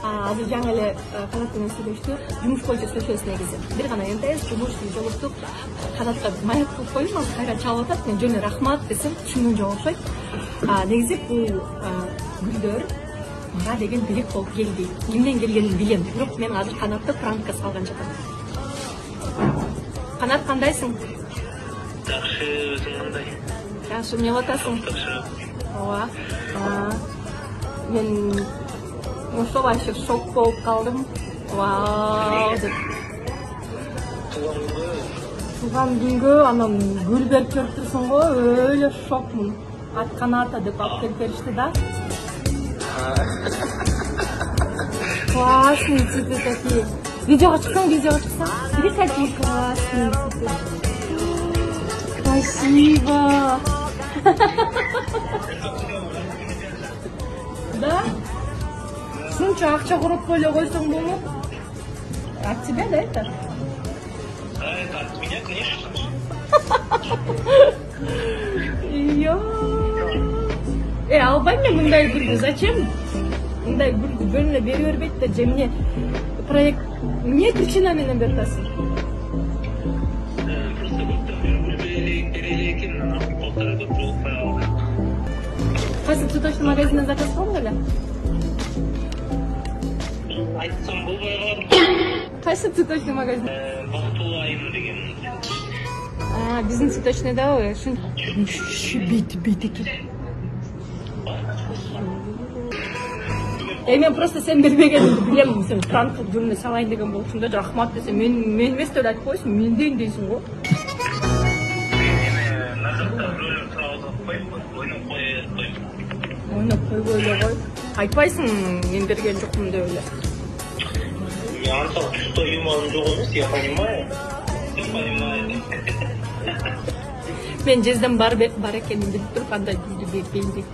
Азыр жаңы эле Канат менен сүйлөштүк. Жумуш боюнча сүйлөшөбүз негизи. Бир гана МТС жумуш жолуктук. Канатка маек кылып коюп, азыр кайра чалып атат. Мен жөн эле рахмат десем, түшүнгөн жок окшойт. Негизи бул гүлдөр мага деген билик болуп келди. Кимден келгенин билем. Бирок мен азыр Канатты пранкка салган жатам. Канат, кандайсың? Жакшы, өзүң кандай? Жакшы, эмне кылып атасың? Ооба. Мен ошол вообще шок болуп калдым. Вау деп. Туган күнгө анан гүл берип көрүп турсуң го, өлө шокмун. Атканата деп алып келип беришти да. Классные цветы такие. Видеого чыксаң, Смотри, какие классные цветы. Спасибо. Да? Шунча акча куруппой эле койсоң болот. От тебя, да, это? Да, это от меня, конечно. Албайм мен мындай гүлдү. Зачем? Мындай гүлдү жөн эле бере бербейт да, же эмне проект эмне причина менен берип атасың? Просто гүл берели экен, анан полтора год жолукпай калдык. Кайсы цветочный магазинден заказ кылдың эле? Айтсам болбой калдым. Кайсы цветочный магазин? Бактылуу айым деген. Биздин цветочныйдабы? Бейт экен. Мен просто сен бербегенingди билем, сен пранк кылып жөнүнө салайын деген болчуң да, рахмат десем, мен эмес деп айтып койсуң, менден дейсиң го. Мына жакта рөлүм сразу коюп, ойноп коюп. Ойноп койбой эле кой. Айтпайсың, мен берген жокмун деп эле. Я антак чувство юморум жок эмес, я понимаю. Ты понимаешь. Мен жезден бар экенин билип туруп андай гүлдү бербейм дейт.